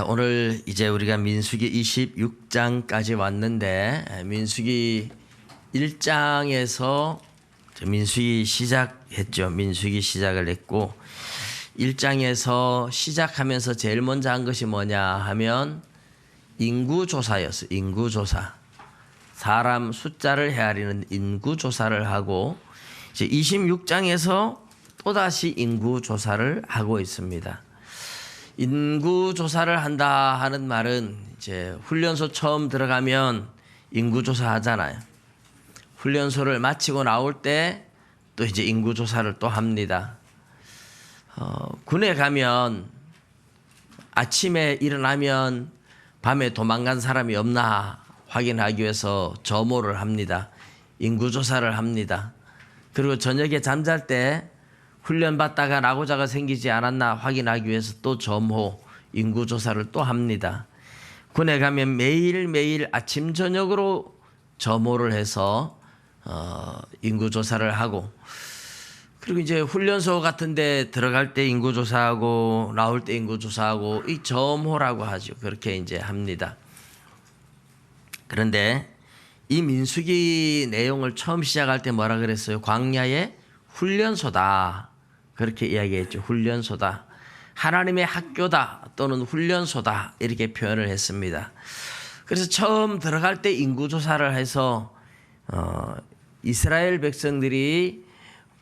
오늘 이제 우리가 민수기 26장까지 왔는데 민수기 1장에서 민수기 시작했죠. 민수기 시작을 했고 1장에서 시작하면서 제일 먼저 한 것이 뭐냐 하면 인구조사였어요. 인구조사. 사람 숫자를 헤아리는 인구조사를 하고 이제 26장에서 또다시 인구조사를 하고 있습니다. 인구조사를 한다 하는 말은 이제 훈련소 처음 들어가면 인구조사 하잖아요. 훈련소를 마치고 나올 때 또 이제 인구조사를 또 합니다. 군에 가면 아침에 일어나면 밤에 도망간 사람이 없나 확인하기 위해서 점호를 합니다. 인구조사를 합니다. 그리고 저녁에 잠잘 때 훈련 받다가 낙오자가 생기지 않았나 확인하기 위해서 또 점호, 인구조사를 또 합니다. 군에 가면 매일매일 아침 저녁으로 점호를 해서 인구조사를 하고, 그리고 이제 훈련소 같은 데 들어갈 때 인구조사하고 나올 때 인구조사하고 이 점호라고 하죠. 그렇게 이제 합니다. 그런데 이 민수기 내용을 처음 시작할 때 뭐라 그랬어요? 광야의 훈련소다. 그렇게 이야기했죠. 훈련소다. 하나님의 학교다 또는 훈련소다. 이렇게 표현을 했습니다. 그래서 처음 들어갈 때 인구조사를 해서 이스라엘 백성들이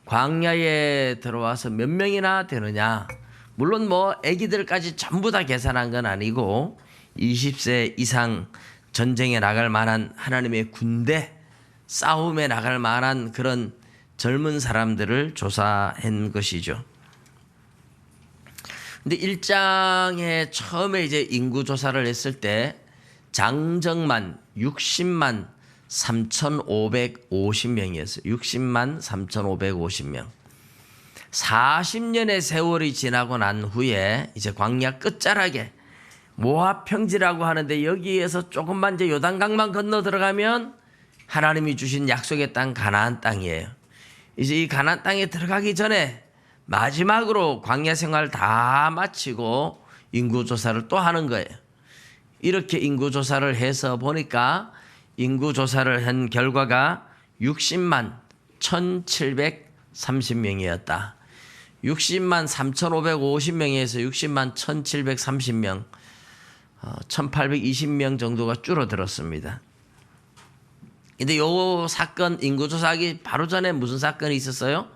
광야에 들어와서 몇 명이나 되느냐. 물론 뭐 아기들까지 전부 다 계산한 건 아니고 20세 이상 전쟁에 나갈 만한 하나님의 군대, 싸움에 나갈 만한 그런 젊은 사람들을 조사한 것이죠. 근데 1장에 처음에 이제 인구조사를 했을 때 장정만 60만 3,550명이었어요. 60만 3,550명. 40년의 세월이 지나고 난 후에 이제 광야 끝자락에 모압 평지라고 하는데 여기에서 조금만 이제 요단강만 건너 들어가면 하나님이 주신 약속의 땅 가나안 땅이에요. 이제 이 가나안 땅에 들어가기 전에 마지막으로 광야 생활 다 마치고 인구조사를 또 하는 거예요. 이렇게 인구조사를 해서 보니까 인구조사를 한 결과가 60만 1,730명이었다. 60만 3,550명에서 60만 1,730명, 1,820명 정도가 줄어들었습니다. 근데 요 사건 인구조사하기 바로 전에 무슨 사건이 있었어요?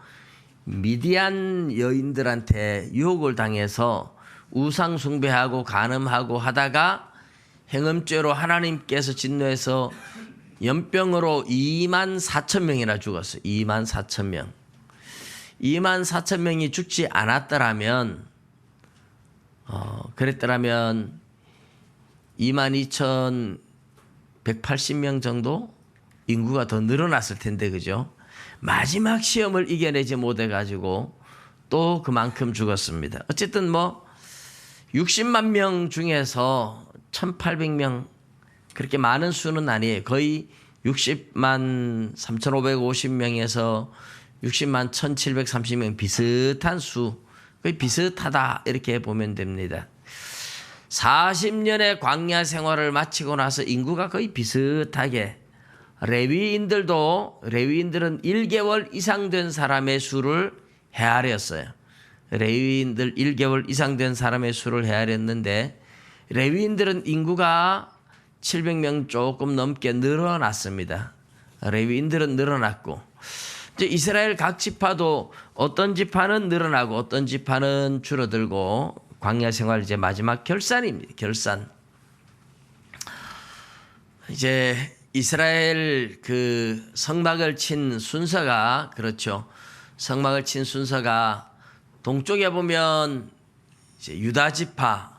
미디안 여인들한테 유혹을 당해서 우상 숭배하고 간음하고 하다가 행음죄로 하나님께서 진노해서 연병으로 2만 4천 명이나 죽었어요. 2만 4천 명. 2만 4천 명이 죽지 않았더라면 그랬더라면 22,180명 정도 인구가 더 늘어났을 텐데, 그죠? 마지막 시험을 이겨내지 못해가지고 또 그만큼 죽었습니다. 어쨌든 뭐 60만 명 중에서 1,800명 그렇게 많은 수는 아니에요. 거의 60만 3,550명에서 60만 1,730명 비슷한 수, 거의 비슷하다 이렇게 보면 됩니다. 40년의 광야 생활을 마치고 나서 인구가 거의 비슷하게, 레위인들은 1개월 이상 된 사람의 수를 헤아렸어요. 레위인들 1개월 이상 된 사람의 수를 헤아렸는데 레위인들은 인구가 700명 조금 넘게 늘어났습니다. 레위인들은 늘어났고 이제 이스라엘 각 지파도 어떤 지파는 늘어나고 어떤 지파는 줄어들고 광야 생활 이제 마지막 결산입니다. 결산. 이제 이스라엘 그 성막을 친 순서가 그렇죠. 성막을 친 순서가 동쪽에 보면 이제 유다 지파,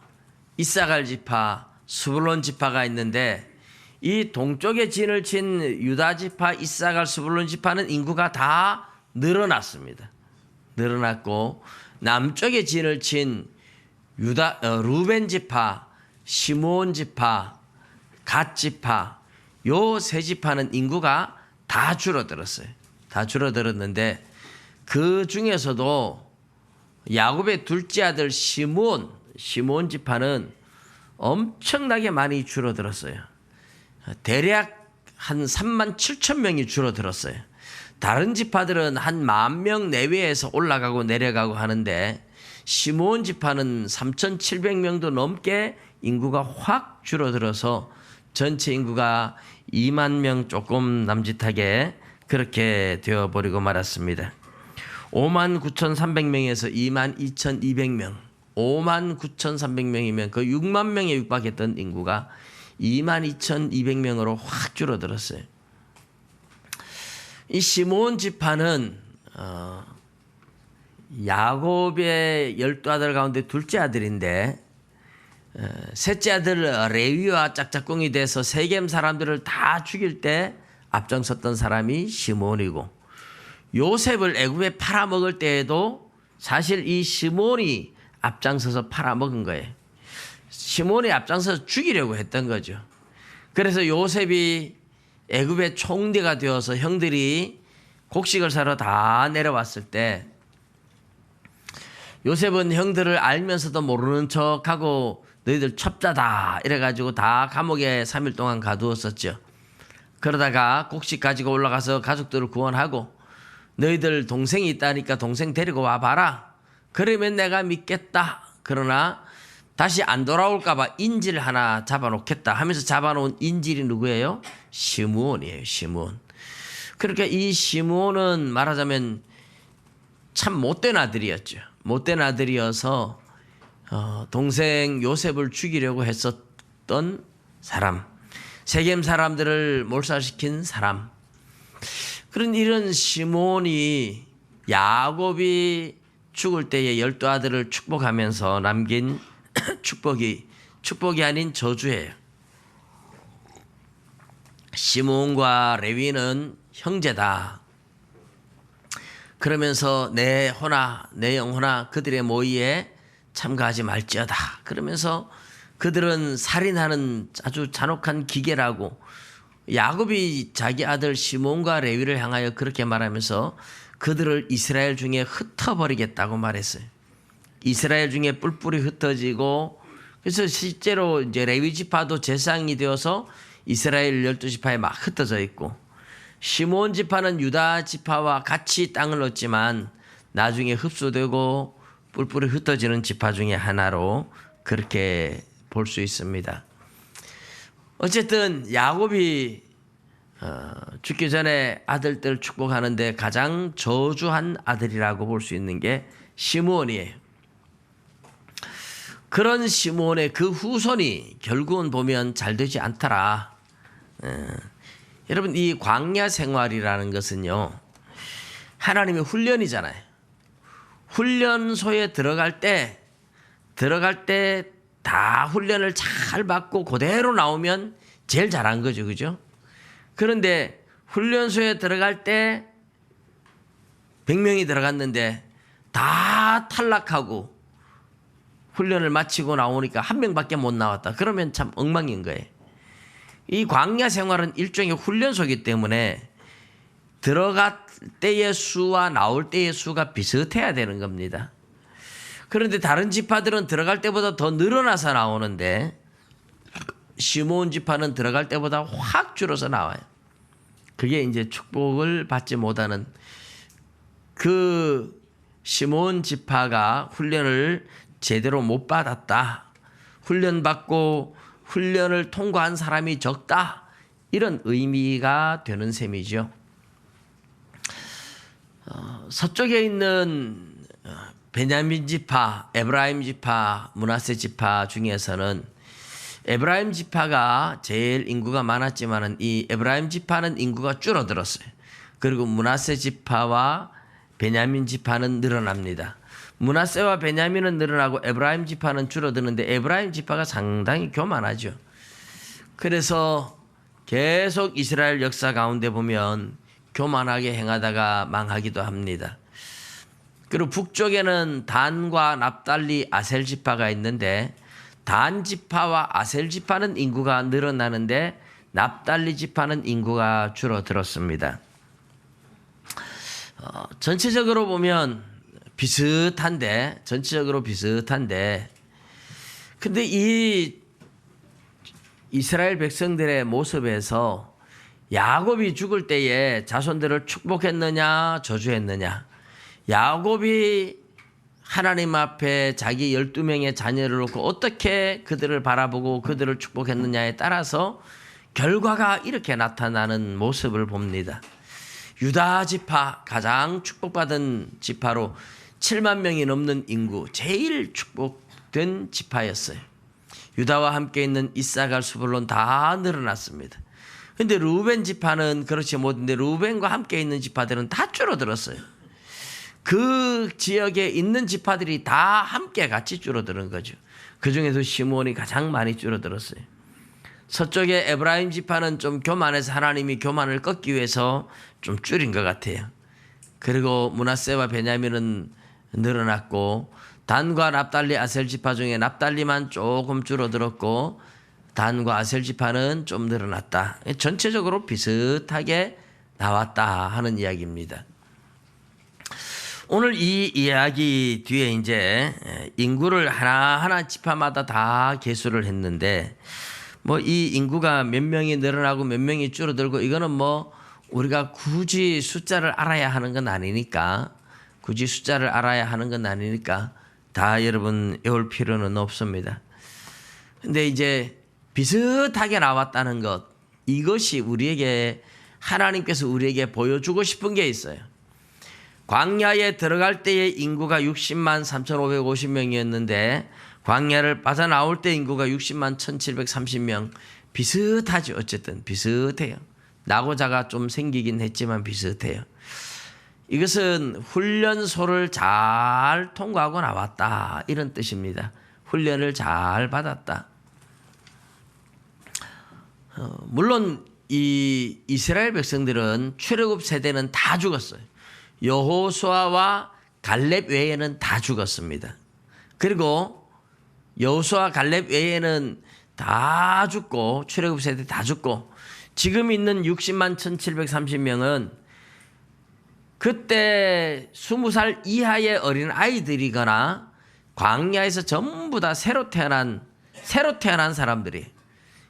이사갈 지파, 스불론 지파가 있는데 이 동쪽에 진을 친 유다 지파, 이사갈, 스불론 지파는 인구가 다 늘어났습니다. 늘어났고 남쪽에 진을 친 루벤 지파, 시므온 지파, 갓 지파 요 세 지파는 인구가 다 줄어들었어요. 다 줄어들었는데 그 중에서도 야곱의 둘째 아들 시므온 지파는 엄청나게 많이 줄어들었어요. 대략 한 3만 7천 명이 줄어들었어요. 다른 지파들은 한 10,000명 내외에서 올라가고 내려가고 하는데 시므온 지파는 3,700명도 넘게 인구가 확 줄어들어서 전체 인구가 2만 명 조금 남짓하게 그렇게 되어버리고 말았습니다. 59,300명에서 22,200명, 59,300명이면 그 6만 명에 육박했던 인구가 22,200명으로 확 줄어들었어요. 이 시므온 지파는 야곱의 12아들 가운데 둘째 아들인데 셋째 아들 레위와 짝짝꿍이 돼서 세겜 사람들을 다 죽일 때 앞장섰던 사람이 시므온이고, 요셉을 애굽에 팔아먹을 때에도 사실 이 시므온이 앞장서서 팔아먹은 거예요. 시므온이 앞장서서 죽이려고 했던 거죠. 그래서 요셉이 애굽의 총대가 되어서 형들이 곡식을 사러 다 내려왔을 때 요셉은 형들을 알면서도 모르는 척하고 너희들 첩자다 이래가지고 다 감옥에 3일 동안 가두었었죠. 그러다가 곡식 가지고 올라가서 가족들을 구원하고 너희들 동생이 있다니까 동생 데리고 와봐라. 그러면 내가 믿겠다. 그러나 다시 안 돌아올까 봐 인질 하나 잡아놓겠다 하면서 잡아놓은 인질이 누구예요? 시므온이에요. 시므온. 그러니까 이 시므온은 말하자면 참 못된 아들이었죠. 못된 아들이어서 동생 요셉을 죽이려고 했었던 사람, 세겜 사람들을 몰살시킨 사람. 그런 이런 시므온이 야곱이 죽을 때에 12아들을 축복하면서 남긴 축복이 아닌 저주예요. 시므온과 레위는 형제다. 그러면서 내 호나 내 영혼아 그들의 모의에 참가하지 말지어다. 그러면서 그들은 살인하는 아주 잔혹한 기계라고 야곱이 자기 아들 시므온과 레위를 향하여 그렇게 말하면서 그들을 이스라엘 중에 흩어버리겠다고 말했어요. 이스라엘 중에 뿔뿔이 흩어지고, 그래서 실제로 이제 레위 지파도 재상이 되어서 이스라엘 12지파에 막 흩어져 있고, 시므온 지파는 유다 지파와 같이 땅을 얻지만 나중에 흡수되고 뿔뿔이 흩어지는 지파 중에 하나로 그렇게 볼 수 있습니다. 어쨌든 야곱이 죽기 전에 아들들 축복하는데 가장 저주한 아들이라고 볼 수 있는 게 시므온이에요. 그런 시므온의 그 후손이 결국은 보면 잘 되지 않더라. 여러분, 이 광야 생활이라는 것은요, 하나님의 훈련이잖아요. 훈련소에 들어갈 때 다 훈련을 잘 받고 그대로 나오면 제일 잘한 거죠. 그죠? 그런데 훈련소에 들어갈 때 100명이 들어갔는데 다 탈락하고 훈련을 마치고 나오니까 한 명밖에 못 나왔다. 그러면 참 엉망인 거예요. 이 광야 생활은 일종의 훈련소이기 때문에 들어갈 때의 수와 나올 때의 수가 비슷해야 되는 겁니다. 그런데 다른 지파들은 들어갈 때보다 더 늘어나서 나오는데 시므온 지파는 들어갈 때보다 확 줄어서 나와요. 그게 이제 축복을 받지 못하는 그 시므온 지파가 훈련을 제대로 못 받았다. 훈련받고 훈련을 통과한 사람이 적다. 이런 의미가 되는 셈이죠. 서쪽에 있는 베냐민 지파, 에브라임 지파, 므낫세 지파 중에서는 에브라임 지파가 제일 인구가 많았지만은 이 에브라임 지파는 인구가 줄어들었어요. 그리고 므낫세 지파와 베냐민 지파는 늘어납니다. 므낫세와 베냐민은 늘어나고 에브라임 지파는 줄어드는데 에브라임 지파가 상당히 교만하죠. 그래서 계속 이스라엘 역사 가운데 보면 교만하게 행하다가 망하기도 합니다. 그리고 북쪽에는 단과 납달리, 아셀 지파가 있는데 단 지파와 아셀 지파는 인구가 늘어나는데 납달리 지파는 인구가 줄어들었습니다. 전체적으로 보면 비슷한데 근데 이 이스라엘 백성들의 모습에서 야곱이 죽을 때에 자손들을 축복했느냐 저주했느냐, 야곱이 하나님 앞에 자기 12명의 자녀를 놓고 어떻게 그들을 바라보고 그들을 축복했느냐에 따라서 결과가 이렇게 나타나는 모습을 봅니다. 유다 지파, 가장 축복받은 지파로 7만 명이 넘는 인구, 제일 축복된 지파였어요. 유다와 함께 있는 이사갈, 스불론 다 늘어났습니다. 근데 루벤 지파는 그렇지 못한데 루벤과 함께 있는 지파들은 다 줄어들었어요. 그 지역에 있는 지파들이 다 함께 같이 줄어드는 거죠. 그 중에서 시므온이 가장 많이 줄어들었어요. 서쪽의 에브라임 지파는 좀 교만해서 하나님이 교만을 꺾기 위해서 좀 줄인 것 같아요. 그리고 므낫세와 베냐민은 늘어났고, 단과 납달리, 아셀 지파 중에 납달리만 조금 줄어들었고 단과 아셀 지파는 좀 늘어났다. 전체적으로 비슷하게 나왔다 하는 이야기입니다. 오늘 이 이야기 뒤에 이제 인구를 하나하나 지파마다 다 계수를 했는데, 뭐 이 인구가 몇 명이 늘어나고 몇 명이 줄어들고 이거는 뭐 우리가 굳이 숫자를 알아야 하는 건 아니니까, 다 여러분 외울 필요는 없습니다. 근데 이제 비슷하게 나왔다는 것, 이것이 우리에게, 하나님께서 우리에게 보여주고 싶은 게 있어요. 광야에 들어갈 때의 인구가 60만 3,550명이었는데 광야를 빠져나올 때 인구가 60만 1,730명. 비슷하죠. 어쨌든 비슷해요. 나고자가 좀 생기긴 했지만 비슷해요. 이것은 훈련소를 잘 통과하고 나왔다, 이런 뜻입니다. 훈련을 잘 받았다. 물론 이 이스라엘 백성들은 출애굽 세대는 다 죽었어요. 여호수아와 갈렙 외에는 다 죽었습니다. 그리고 여호수아 갈렙 외에는 다 죽고, 출애굽 세대 다 죽고, 지금 있는 60만 1,730명은 그때 20살 이하의 어린 아이들이거나 광야에서 전부 다 새로 태어난 사람들이,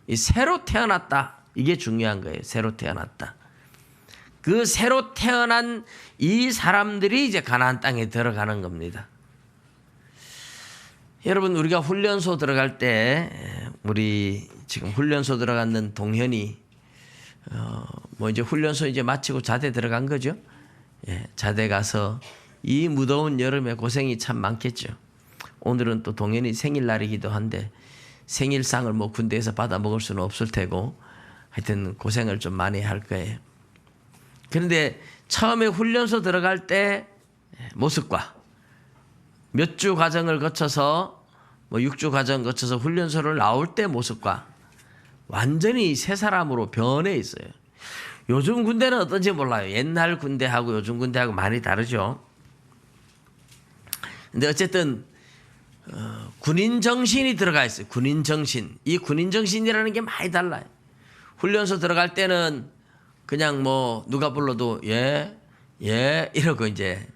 이 새로 태어났다, 이게 중요한 거예요. 새로 태어났다. 그 새로 태어난 이 사람들이 이제 가나안 땅에 들어가는 겁니다. 여러분, 우리가 훈련소 들어갈 때, 우리 지금 훈련소 들어갔는 동현이 뭐 이제 훈련소 이제 마치고 자대 들어간 거죠. 예, 자대 가서 이 무더운 여름에 고생이 참 많겠죠. 오늘은 또 동현이 생일날이기도 한데 생일상을 뭐 군대에서 받아 먹을 수는 없을 테고, 하여튼 고생을 좀 많이 할 거예요. 그런데 처음에 훈련소 들어갈 때 모습과 몇 주 과정을 거쳐서, 뭐 6주 과정 거쳐서 훈련소를 나올 때 모습과 완전히 새 사람으로 변해 있어요. 요즘 군대는 어떤지 몰라요. 옛날 군대하고 요즘 군대하고 많이 다르죠. 근데 어쨌든 군인 정신이 들어가 있어요. 군인 정신. 이 군인 정신이라는 게 많이 달라요. 훈련소 들어갈 때는 그냥 뭐 누가 불러도 예 이러고 이제,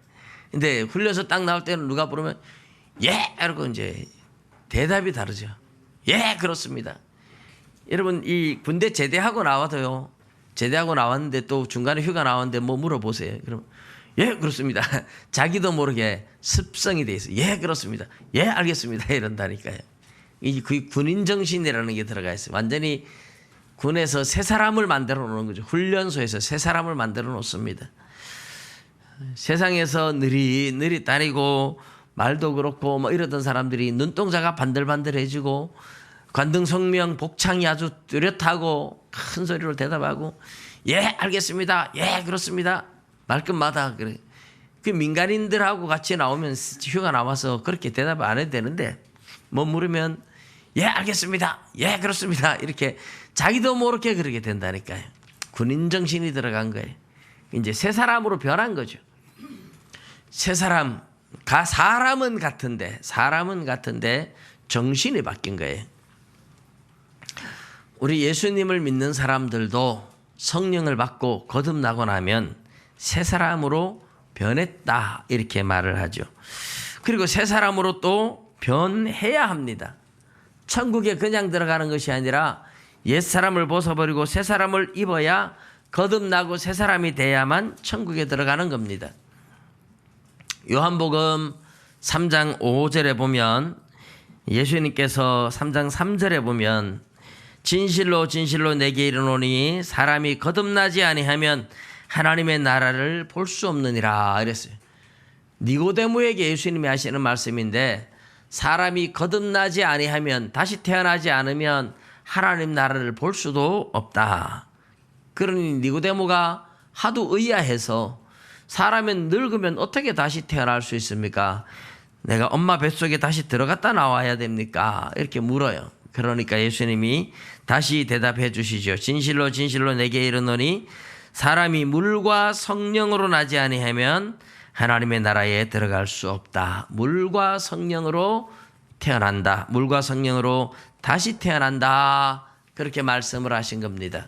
근데 훈련소 딱 나올 때는 누가 부르면 예 이러고 이제 대답이 다르죠. 예, 그렇습니다. 여러분, 이 군대 제대하고 나와도요, 제대하고 나왔는데 또 중간에 휴가 나왔는데 뭐 물어보세요. 그럼 예, 그렇습니다. 자기도 모르게 습성이 돼 있어요. 예, 그렇습니다. 예, 알겠습니다. 이런다니까요. 이 군인 정신이라는 게 들어가 있어요. 완전히 군에서 새 사람을 만들어 놓는 거죠. 훈련소에서 새 사람을 만들어 놓습니다. 세상에서 느릿느릿 다니고 말도 그렇고 뭐 이러던 사람들이 눈동자가 반들반들해지고 관등성명 복창이 아주 뚜렷하고 큰 소리로 대답하고 예, 알겠습니다. 예, 그렇습니다. 말끝마다 그래. 그 민간인들하고 같이 나오면 휴가 나와서 그렇게 대답 안 해도 되는데, 뭐 물으면 예, 알겠습니다. 예, 그렇습니다. 이렇게 자기도 모르게 그러게 된다니까요. 군인 정신이 들어간 거예요. 이제 새 사람으로 변한 거죠. 새 사람, 사람은 같은데 정신이 바뀐 거예요. 우리 예수님을 믿는 사람들도 성령을 받고 거듭나고 나면 새 사람으로 변했다, 이렇게 말을 하죠. 그리고 새 사람으로 또 변해야 합니다. 천국에 그냥 들어가는 것이 아니라 옛 사람을 벗어버리고 새 사람을 입어야 거듭나고 새 사람이 돼야만 천국에 들어가는 겁니다. 요한복음 3장 5절에 보면 예수님께서 3장 3절에 보면 진실로 진실로 내게 이르노니 사람이 거듭나지 아니하면 하나님의 나라를 볼 수 없느니라 이랬어요. 니고데모에게 예수님이 하시는 말씀인데 사람이 거듭나지 아니하면 다시 태어나지 않으면 하나님 나라를 볼 수도 없다. 그러니 니고데모가 하도 의아해서 사람은 늙으면 어떻게 다시 태어날 수 있습니까? 내가 엄마 뱃속에 다시 들어갔다 나와야 됩니까? 이렇게 물어요. 그러니까 예수님이 다시 대답해 주시죠. 진실로 진실로 내게 이르노니 사람이 물과 성령으로 나지 아니하면 하나님의 나라에 들어갈 수 없다. 물과 성령으로 태어난다. 물과 성령으로 다시 태어난다. 그렇게 말씀을 하신 겁니다.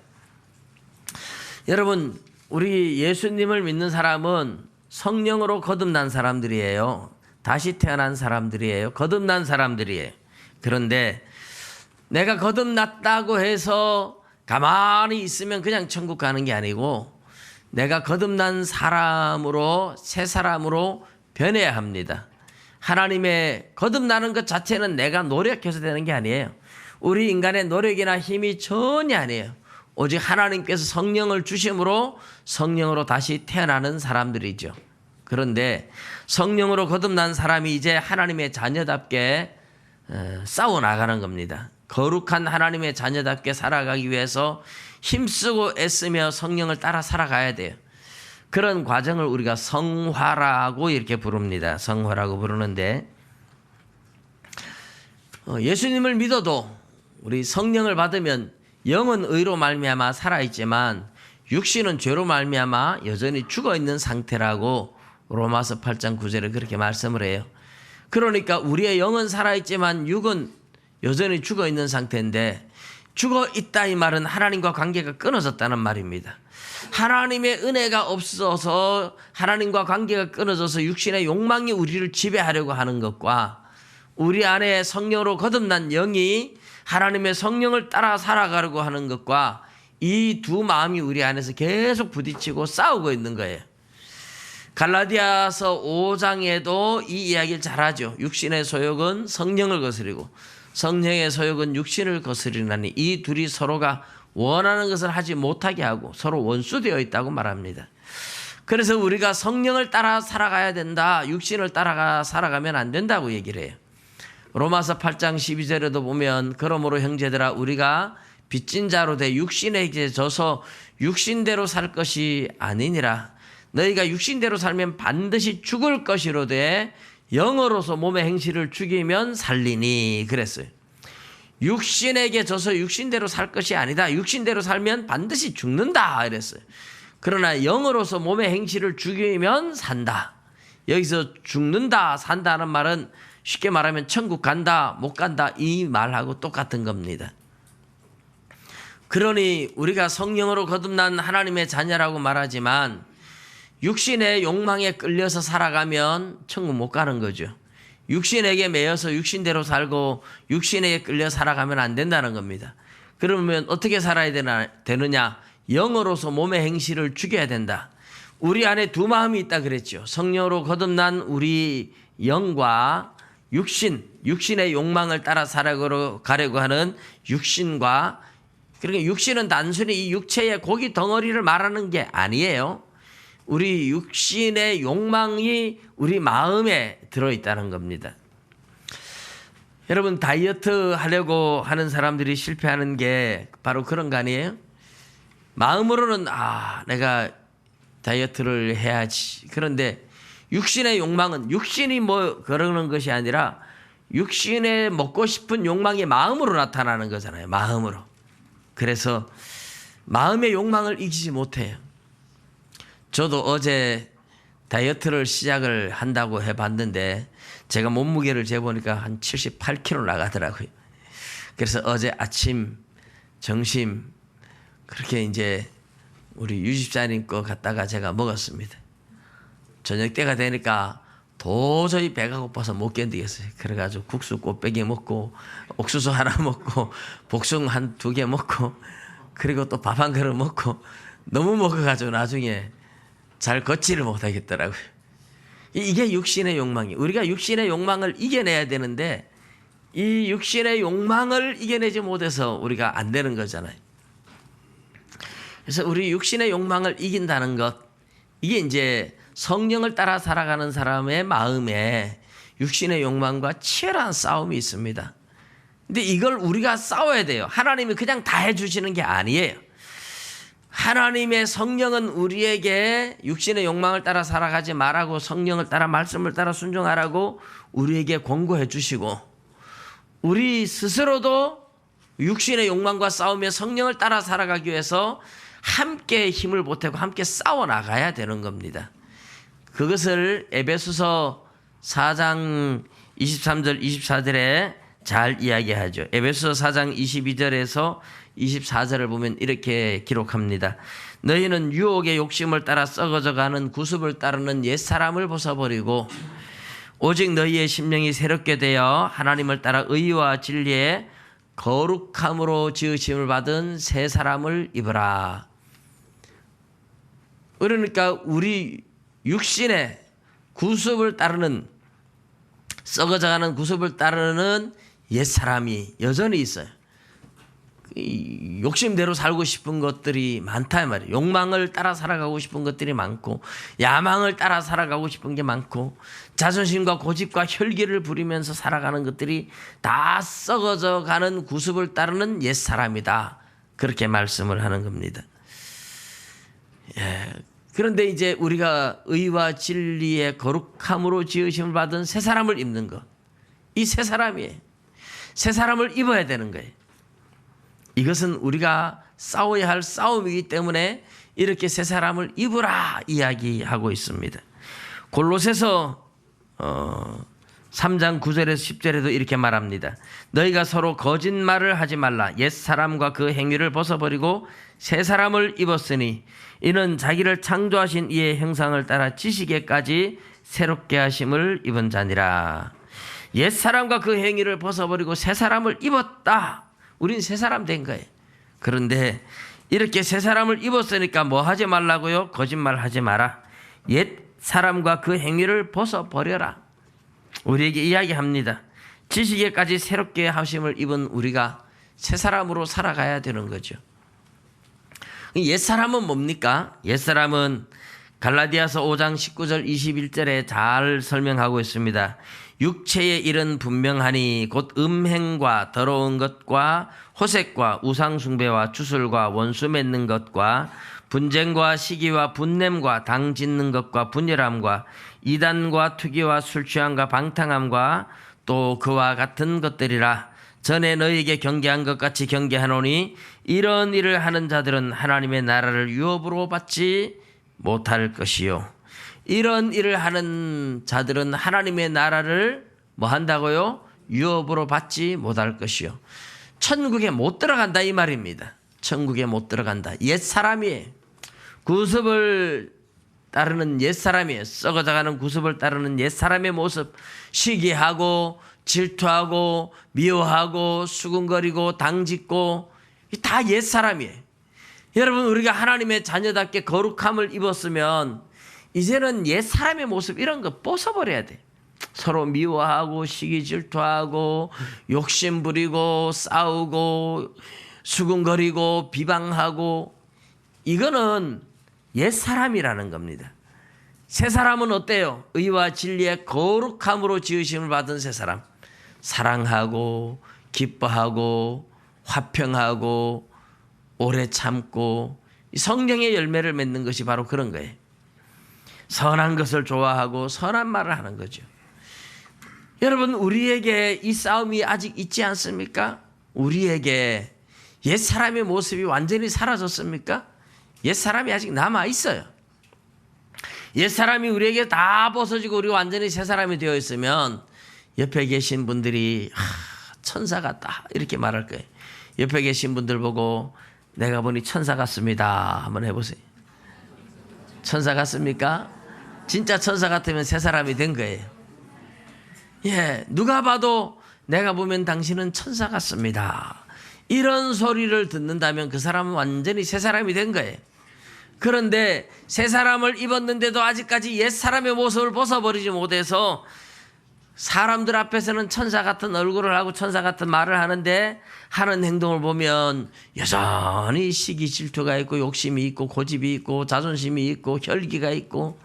여러분, 우리 예수님을 믿는 사람은 성령으로 거듭난 사람들이에요. 다시 태어난 사람들이에요. 거듭난 사람들이에요. 그런데 내가 거듭났다고 해서 가만히 있으면 그냥 천국 가는 게 아니고 내가 거듭난 사람으로 새 사람으로 변해야 합니다. 하나님의 거듭나는 것 자체는 내가 노력해서 되는 게 아니에요. 우리 인간의 노력이나 힘이 전혀 아니에요. 오직 하나님께서 성령을 주심으로 성령으로 다시 태어나는 사람들이죠. 그런데 성령으로 거듭난 사람이 이제 하나님의 자녀답게 싸워 나가는 겁니다. 거룩한 하나님의 자녀답게 살아가기 위해서 힘쓰고 애쓰며 성령을 따라 살아가야 돼요. 그런 과정을 우리가 성화라고 이렇게 부릅니다. 성화라고 부르는데 예수님을 믿어도 우리 성령을 받으면 영은 의로 말미암아 살아있지만 육신은 죄로 말미암아 여전히 죽어있는 상태라고 로마서 8장 9절에 그렇게 말씀을 해요. 그러니까 우리의 영은 살아있지만 육은 여전히 죽어있는 상태인데 죽어있다 이 말은 하나님과 관계가 끊어졌다는 말입니다. 하나님의 은혜가 없어서 하나님과 관계가 끊어져서 육신의 욕망이 우리를 지배하려고 하는 것과 우리 안에 성령으로 거듭난 영이 하나님의 성령을 따라 살아가려고 하는 것과 이 두 마음이 우리 안에서 계속 부딪히고 싸우고 있는 거예요. 갈라디아서 5장에도 이 이야기를 잘하죠. 육신의 소욕은 성령을 거스리고 성령의 소욕은 육신을 거스리나니 이 둘이 서로가 원하는 것을 하지 못하게 하고 서로 원수되어 있다고 말합니다. 그래서 우리가 성령을 따라 살아가야 된다. 육신을 따라가 살아가면 안 된다고 얘기를 해요. 로마서 8장 12절에도 보면 그러므로 형제들아 우리가 빚진 자로 돼 육신에게 져서 육신대로 살 것이 아니니라. 너희가 육신대로 살면 반드시 죽을 것이로되 영어로서 몸의 행실을 죽이면 살리니 그랬어요. 육신에게 져서 육신대로 살 것이 아니다. 육신대로 살면 반드시 죽는다 이랬어요. 그러나 영어로서 몸의 행실을 죽이면 산다. 여기서 죽는다 산다는 말은 쉽게 말하면 천국 간다 못 간다 이 말하고 똑같은 겁니다. 그러니 우리가 성령으로 거듭난 하나님의 자녀라고 말하지만 육신의 욕망에 끌려서 살아가면 천국 못 가는 거죠. 육신에게 매여서 육신대로 살고 육신에게 끌려 살아가면 안 된다는 겁니다. 그러면 어떻게 살아야 되느냐? 영으로서 몸의 행실을 죽여야 된다. 우리 안에 두 마음이 있다 그랬죠. 성령으로 거듭난 우리 영과 육신의 욕망을 따라 살아가려고 하는 육신과 그러니까 육신은 단순히 이 육체의 고기 덩어리를 말하는 게 아니에요. 우리 육신의 욕망이 우리 마음에 들어있다는 겁니다. 여러분 다이어트 하려고 하는 사람들이 실패하는 게 바로 그런 거 아니에요? 마음으로는 내가 다이어트를 해야지. 그런데 육신의 욕망은 육신이 뭐 그러는 것이 아니라 육신에 먹고 싶은 욕망이 마음으로 나타나는 거잖아요. 마음으로. 그래서 마음의 욕망을 이기지 못해요. 저도 어제 다이어트를 시작을 한다고 해봤는데 제가 몸무게를 재보니까 한 78kg 나가더라고요. 그래서 어제 아침, 점심 그렇게 이제 우리 유집사님 거 갖다가 제가 먹었습니다. 저녁 때가 되니까 도저히 배가 고파서 못 견디겠어요. 그래가지고 국수 꽃배기 먹고 옥수수 하나 먹고 복숭 한 2개 먹고 그리고 또 밥 한 그릇 먹고 너무 먹어가지고 나중에 잘 걷지를 못하겠더라고요. 이게 육신의 욕망이. 우리가 육신의 욕망을 이겨내야 되는데 이 육신의 욕망을 이겨내지 못해서 우리가 안 되는 거잖아요. 그래서 우리 육신의 욕망을 이긴다는 것, 이게 이제 성령을 따라 살아가는 사람의 마음에 육신의 욕망과 치열한 싸움이 있습니다. 근데 이걸 우리가 싸워야 돼요. 하나님이 그냥 다 해주시는 게 아니에요. 하나님의 성령은 우리에게 육신의 욕망을 따라 살아가지 말라고, 성령을 따라 말씀을 따라 순종하라고 우리에게 권고해 주시고, 우리 스스로도 육신의 욕망과 싸우며 성령을 따라 살아가기 위해서 함께 힘을 보태고 함께 싸워 나가야 되는 겁니다. 그것을 에베소서 4장 23절 24절에 잘 이야기하죠. 에베소서 4장 22절에서 24절을 보면 이렇게 기록합니다. 너희는 유혹의 욕심을 따라 썩어져가는 구습을 따르는 옛사람을 벗어버리고 오직 너희의 심령이 새롭게 되어 하나님을 따라 의와 진리의 거룩함으로 지으심을 받은 새 사람을 입으라. 그러니까 우리 육신의 구습을 따르는, 썩어져가는 구습을 따르는 옛사람이 여전히 있어요. 욕심대로 살고 싶은 것들이 많다 말이에요. 욕망을 따라 살아가고 싶은 것들이 많고, 야망을 따라 살아가고 싶은 게 많고, 자존심과 고집과 혈기를 부리면서 살아가는 것들이 다 썩어져 가는 구습을 따르는 옛사람이다. 그렇게 말씀을 하는 겁니다. 예. 그런데 이제 우리가 의와 진리의 거룩함으로 지으심을 받은 새 사람을 입는 것, 이 새 사람이에요. 새 사람을 입어야 되는 거예요. 이것은 우리가 싸워야 할 싸움이기 때문에 이렇게 새 사람을 입으라 이야기하고 있습니다. 골로새서 3장 9절에서 10절에도 이렇게 말합니다. 너희가 서로 거짓말을 하지 말라. 옛사람과 그 행위를 벗어버리고 새 사람을 입었으니 이는 자기를 창조하신 이의 형상을 따라 지식에까지 새롭게 하심을 입은 자니라. 옛사람과 그 행위를 벗어버리고 새 사람을 입었다. 우린 새 사람 된 거예요. 그런데 이렇게 새 사람을 입었으니까 뭐 하지 말라고요? 거짓말 하지 마라. 옛 사람과 그 행위를 벗어버려라. 우리에게 이야기합니다. 지식에까지 새롭게 하심을 입은 우리가 새 사람으로 살아가야 되는 거죠. 옛 사람은 뭡니까? 옛 사람은 갈라디아서 5장 19절 21절에 잘 설명하고 있습니다. 육체의 일은 분명하니 곧 음행과 더러운 것과 호색과 우상숭배와 주술과 원수 맺는 것과 분쟁과 시기와 분냄과 당 짓는 것과 분열함과 이단과 투기와 술취함과 방탕함과 또 그와 같은 것들이라. 전에 너희에게 경계한 것 같이 경계하노니 이런 일을 하는 자들은 하나님의 나라를 유업으로 받지 못할 것이요. 이런 일을 하는 자들은 하나님의 나라를 뭐 한다고요? 유업으로 받지 못할 것이요. 천국에 못 들어간다 이 말입니다. 천국에 못 들어간다. 옛사람이에요. 구습을 따르는 옛사람이에요. 썩어져가는 구습을 따르는 옛사람의 모습. 시기하고 질투하고 미워하고 수군거리고 당짓고 다 옛사람이에요. 여러분, 우리가 하나님의 자녀답게 거룩함을 입었으면 이제는 옛사람의 모습 이런 거 벗어버려야 돼. 서로 미워하고 시기 질투하고 욕심 부리고 싸우고 수군거리고 비방하고, 이거는 옛사람이라는 겁니다. 새 사람은 어때요? 의와 진리의 거룩함으로 지으심을 받은 새 사람. 사랑하고 기뻐하고 화평하고 오래 참고 성령의 열매를 맺는 것이 바로 그런 거예요. 선한 것을 좋아하고 선한 말을 하는 거죠. 여러분, 우리에게 이 싸움이 아직 있지 않습니까? 우리에게 옛사람의 모습이 완전히 사라졌습니까? 옛사람이 아직 남아 있어요. 옛사람이 우리에게 다 벗어지고 우리가 완전히 새 사람이 되어 있으면 옆에 계신 분들이 천사 같다 이렇게 말할 거예요. 옆에 계신 분들 보고 내가 보니 천사 같습니다 한번 해보세요. 천사 같습니까? 진짜 천사 같으면 새 사람이 된 거예요. 예, 누가 봐도 내가 보면 당신은 천사 같습니다. 이런 소리를 듣는다면 그 사람은 완전히 새 사람이 된 거예요. 그런데 새 사람을 입었는데도 아직까지 옛 사람의 모습을 벗어버리지 못해서 사람들 앞에서는 천사 같은 얼굴을 하고 천사 같은 말을 하는데 하는 행동을 보면 여전히 시기 질투가 있고 욕심이 있고 고집이 있고 자존심이 있고 혈기가 있고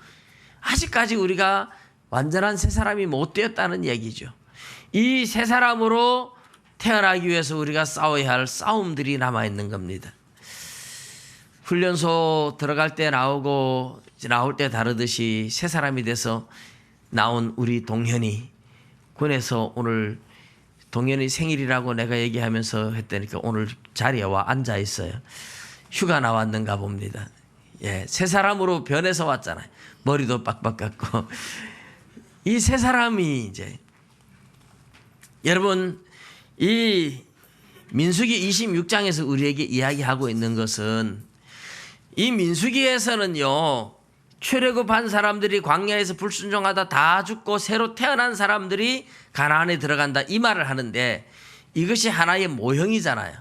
아직까지 우리가 완전한 새 사람이 못 되었다는 얘기죠. 이 새 사람으로 태어나기 위해서 우리가 싸워야 할 싸움들이 남아있는 겁니다. 훈련소 들어갈 때 나오고 나올 때 다르듯이 새 사람이 돼서 나온 우리 동현이 군에서 오늘 동현이 생일이라고 내가 얘기하면서 했다니까 오늘 자리에 와 앉아 있어요. 휴가 나왔는가 봅니다. 예, 새 사람으로 변해서 왔잖아요. 머리도 빡빡 깎고. 이 새 사람이 이제 여러분 이 민수기 26장에서 우리에게 이야기하고 있는 것은 이 민수기에서는요 출애굽한 사람들이 광야에서 불순종하다 다 죽고 새로 태어난 사람들이 가나안에 들어간다 이 말을 하는데 이것이 하나의 모형이잖아요.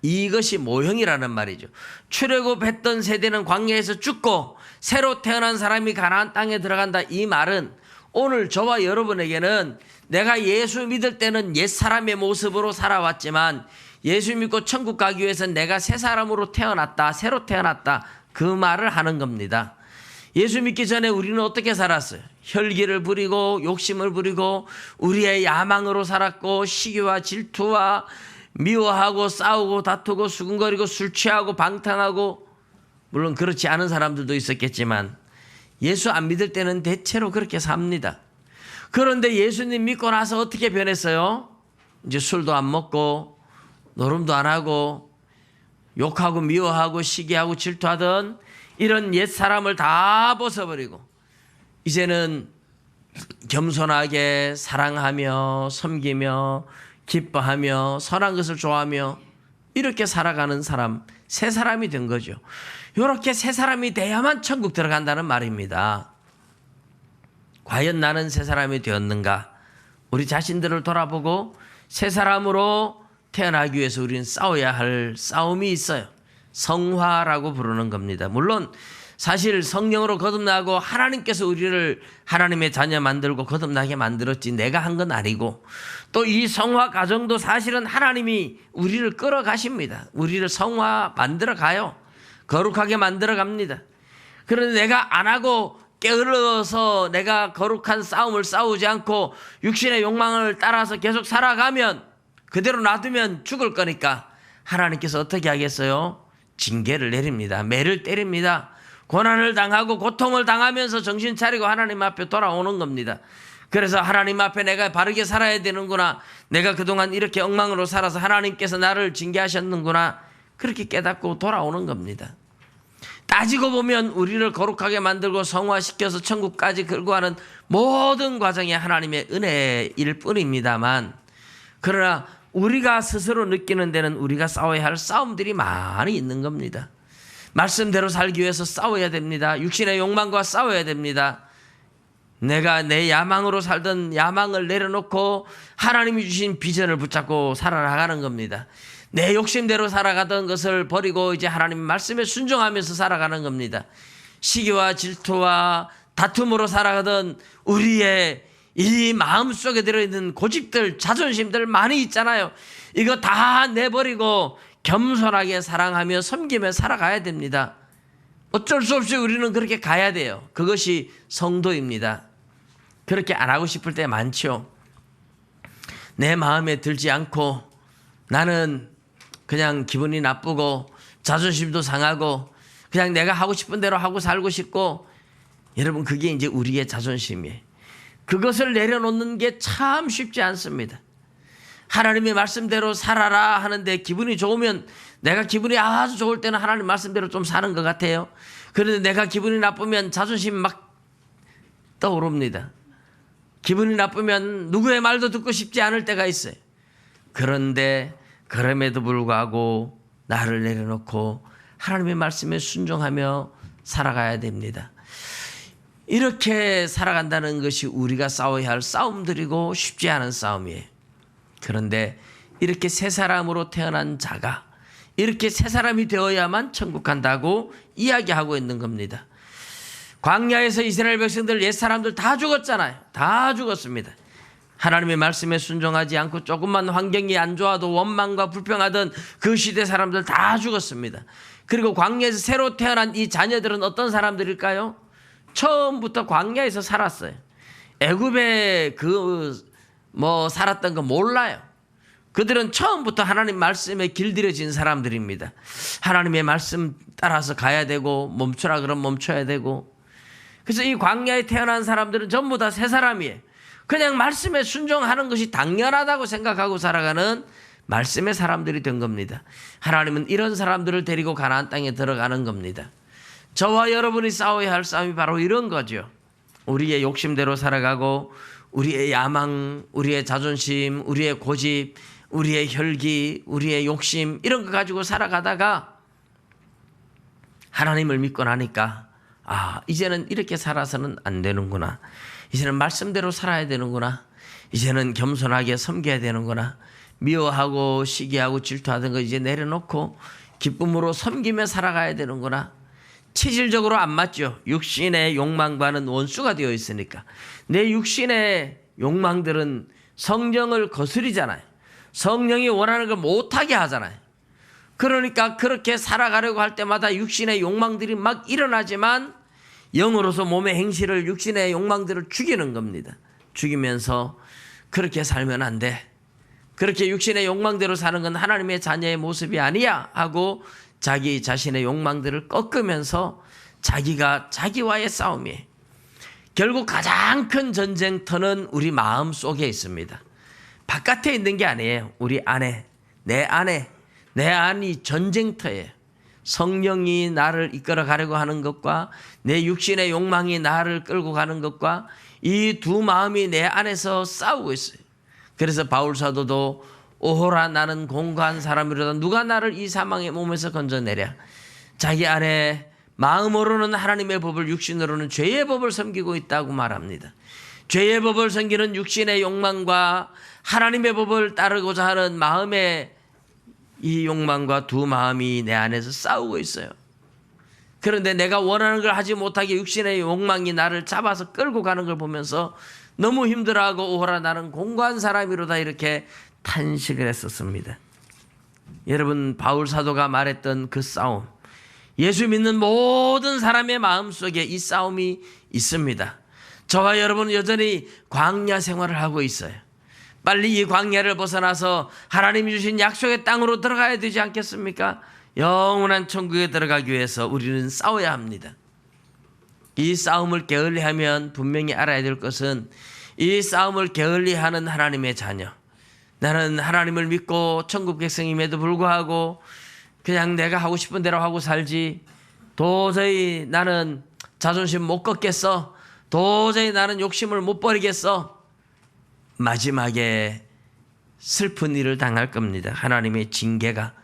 이것이 모형이라는 말이죠. 출애굽했던 세대는 광야에서 죽고 새로 태어난 사람이 가나안 땅에 들어간다 이 말은 오늘 저와 여러분에게는 내가 예수 믿을 때는 옛 사람의 모습으로 살아왔지만 예수 믿고 천국 가기 위해서 내가 새 사람으로 태어났다 새로 태어났다 그 말을 하는 겁니다. 예수 믿기 전에 우리는 어떻게 살았어요? 혈기를 부리고 욕심을 부리고 우리의 야망으로 살았고 시기와 질투와 미워하고 싸우고 다투고 수군거리고 술 취하고 방탕하고 물론 그렇지 않은 사람들도 있었겠지만 예수 안 믿을 때는 대체로 그렇게 삽니다. 그런데 예수님 믿고 나서 어떻게 변했어요? 이제 술도 안 먹고 노름도 안 하고 욕하고 미워하고 시기하고 질투하던 이런 옛 사람을 다 벗어버리고 이제는 겸손하게 사랑하며 섬기며 기뻐하며 선한 것을 좋아하며 이렇게 살아가는 사람, 새 사람이 된 거죠. 이렇게 새 사람이 돼야만 천국 들어간다는 말입니다. 과연 나는 새 사람이 되었는가? 우리 자신들을 돌아보고 새 사람으로 태어나기 위해서 우리는 싸워야 할 싸움이 있어요. 성화라고 부르는 겁니다. 물론 사실 성령으로 거듭나고 하나님께서 우리를 하나님의 자녀 만들고 거듭나게 만들었지 내가 한 건 아니고 또 이 성화 과정도 사실은 하나님이 우리를 끌어가십니다. 우리를 성화 만들어 가요. 거룩하게 만들어 갑니다. 그런데 내가 안 하고 게을러서 내가 거룩한 싸움을 싸우지 않고 육신의 욕망을 따라서 계속 살아가면 그대로 놔두면 죽을 거니까 하나님께서 어떻게 하겠어요? 징계를 내립니다. 매를 때립니다. 고난을 당하고 고통을 당하면서 정신 차리고 하나님 앞에 돌아오는 겁니다. 그래서 하나님 앞에 내가 바르게 살아야 되는구나. 내가 그동안 이렇게 엉망으로 살아서 하나님께서 나를 징계하셨는구나. 그렇게 깨닫고 돌아오는 겁니다. 따지고 보면 우리를 거룩하게 만들고 성화시켜서 천국까지 끌고 가는 모든 과정이 하나님의 은혜일 뿐입니다만 그러나 우리가 스스로 느끼는 데는 우리가 싸워야 할 싸움들이 많이 있는 겁니다. 말씀대로 살기 위해서 싸워야 됩니다. 육신의 욕망과 싸워야 됩니다. 내가 내 야망으로 살던 야망을 내려놓고 하나님이 주신 비전을 붙잡고 살아나가는 겁니다. 내 욕심대로 살아가던 것을 버리고 이제 하나님의 말씀에 순종하면서 살아가는 겁니다. 시기와 질투와 다툼으로 살아가던 우리의 이 마음속에 들어있는 고집들, 자존심들 많이 있잖아요. 이거 다 내버리고 겸손하게 사랑하며 섬기며 살아가야 됩니다. 어쩔 수 없이 우리는 그렇게 가야 돼요. 그것이 성도입니다. 그렇게 안 하고 싶을 때 많죠. 내 마음에 들지 않고 나는 그냥 기분이 나쁘고 자존심도 상하고 그냥 내가 하고 싶은 대로 하고 살고 싶고 여러분 그게 이제 우리의 자존심이에요. 그것을 내려놓는 게 참 쉽지 않습니다. 하나님의 말씀대로 살아라 하는데 기분이 좋으면 내가 기분이 아주 좋을 때는 하나님 말씀대로 좀 사는 것 같아요. 그런데 내가 기분이 나쁘면 자존심이 막 떠오릅니다. 기분이 나쁘면 누구의 말도 듣고 싶지 않을 때가 있어요. 그런데 그럼에도 불구하고 나를 내려놓고 하나님의 말씀에 순종하며 살아가야 됩니다. 이렇게 살아간다는 것이 우리가 싸워야 할 싸움들이고 쉽지 않은 싸움이에요. 그런데 이렇게 새 사람으로 태어난 자가 이렇게 새 사람이 되어야만 천국 간다고 이야기하고 있는 겁니다. 광야에서 이스라엘 백성들 옛 사람들 다 죽었잖아요. 다 죽었습니다. 하나님의 말씀에 순종하지 않고 조금만 환경이 안 좋아도 원망과 불평하던 그 시대 사람들 다 죽었습니다. 그리고 광야에서 새로 태어난 이 자녀들은 어떤 사람들일까요? 처음부터 광야에서 살았어요. 애굽에 살았던 거 몰라요. 그들은 처음부터 하나님 말씀에 길들여진 사람들입니다. 하나님의 말씀 따라서 가야 되고 멈추라 그러면 멈춰야 되고. 그래서 이 광야에 태어난 사람들은 전부 다 새 사람이에요. 그냥 말씀에 순종하는 것이 당연하다고 생각하고 살아가는 말씀의 사람들이 된 겁니다. 하나님은 이런 사람들을 데리고 가나안 땅에 들어가는 겁니다. 저와 여러분이 싸워야 할 싸움이 바로 이런 거죠. 우리의 욕심대로 살아가고 우리의 야망, 우리의 자존심, 우리의 고집, 우리의 혈기, 우리의 욕심 이런 거 가지고 살아가다가 하나님을 믿고 나니까 이제는 이렇게 살아서는 안 되는구나. 이제는 말씀대로 살아야 되는구나. 이제는 겸손하게 섬겨야 되는구나. 미워하고 시기하고 질투하던 거 이제 내려놓고 기쁨으로 섬기며 살아가야 되는구나. 체질적으로 안 맞죠. 육신의 욕망과는 원수가 되어 있으니까. 내 육신의 욕망들은 성령을 거스리잖아요. 성령이 원하는 걸 못하게 하잖아요. 그러니까 그렇게 살아가려고 할 때마다 육신의 욕망들이 막 일어나지만 영으로서 몸의 행실을 육신의 욕망들을 죽이는 겁니다. 죽이면서 그렇게 살면 안 돼. 그렇게 육신의 욕망대로 사는 건 하나님의 자녀의 모습이 아니야 하고 자기 자신의 욕망들을 꺾으면서 자기가 자기와의 싸움이에요. 결국 가장 큰 전쟁터는 우리 마음 속에 있습니다. 바깥에 있는 게 아니에요. 우리 안에, 내 안이 전쟁터예요. 성령이 나를 이끌어 가려고 하는 것과 내 육신의 욕망이 나를 끌고 가는 것과 이 두 마음이 내 안에서 싸우고 있어요. 그래서 바울 사도도 오호라 나는 공고한 사람이로다 누가 나를 이 사망의 몸에서 건져내랴. 자기 안에 마음으로는 하나님의 법을 육신으로는 죄의 법을 섬기고 있다고 말합니다. 죄의 법을 섬기는 육신의 욕망과 하나님의 법을 따르고자 하는 마음의 이 욕망과 두 마음이 내 안에서 싸우고 있어요. 그런데 내가 원하는 걸 하지 못하게 육신의 욕망이 나를 잡아서 끌고 가는 걸 보면서 너무 힘들어하고 오호라 나는 공고한 사람이로다 이렇게 탄식을 했었습니다. 여러분 바울 사도가 말했던 그 싸움, 예수 믿는 모든 사람의 마음속에 이 싸움이 있습니다. 저와 여러분은 여전히 광야 생활을 하고 있어요. 빨리 이 광야를 벗어나서 하나님이 주신 약속의 땅으로 들어가야 되지 않겠습니까? 영원한 천국에 들어가기 위해서 우리는 싸워야 합니다. 이 싸움을 게을리하면 분명히 알아야 될 것은 이 싸움을 게을리하는 하나님의 자녀, 나는 하나님을 믿고 천국 백성임에도 불구하고 그냥 내가 하고 싶은 대로 하고 살지, 도저히 나는 자존심 못 꺾겠어, 도저히 나는 욕심을 못 버리겠어, 마지막에 슬픈 일을 당할 겁니다. 하나님의 징계가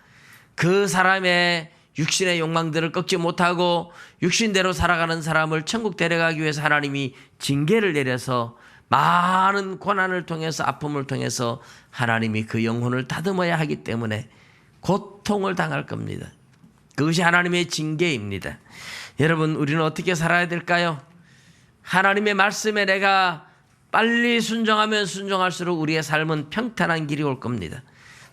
그 사람의 육신의 욕망들을 꺾지 못하고 육신대로 살아가는 사람을 천국 데려가기 위해서 하나님이 징계를 내려서 많은 고난을 통해서 아픔을 통해서 하나님이 그 영혼을 다듬어야 하기 때문에 고통을 당할 겁니다. 그것이 하나님의 징계입니다. 여러분 우리는 어떻게 살아야 될까요? 하나님의 말씀에 내가 빨리 순종하면 순종할수록 우리의 삶은 평탄한 길이 올 겁니다.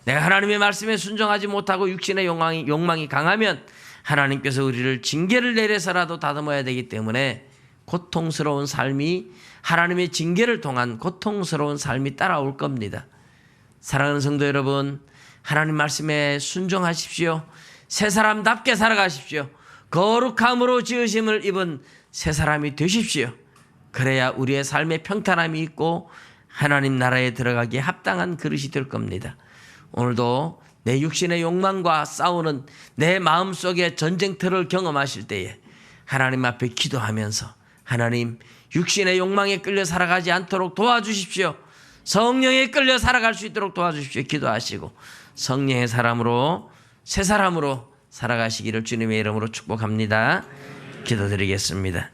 내가 하나님의 말씀에 순종하지 못하고 육신의 욕망이 강하면 하나님께서 우리를 징계를 내려서라도 다듬어야 되기 때문에 고통스러운 삶이, 하나님의 징계를 통한 고통스러운 삶이 따라올 겁니다. 사랑하는 성도 여러분, 하나님 말씀에 순종하십시오. 새 사람답게 살아가십시오. 거룩함으로 지으심을 입은 새 사람이 되십시오. 그래야 우리의 삶에 평탄함이 있고 하나님 나라에 들어가기에 합당한 그릇이 될 겁니다. 오늘도 내 육신의 욕망과 싸우는 내 마음속의 전쟁터를 경험하실 때에 하나님 앞에 기도하면서 하나님 육신의 욕망에 끌려 살아가지 않도록 도와주십시오. 성령에 끌려 살아갈 수 있도록 도와주십시오. 기도하시고 성령의 사람으로, 새 사람으로 살아가시기를 주님의 이름으로 축복합니다. 기도드리겠습니다.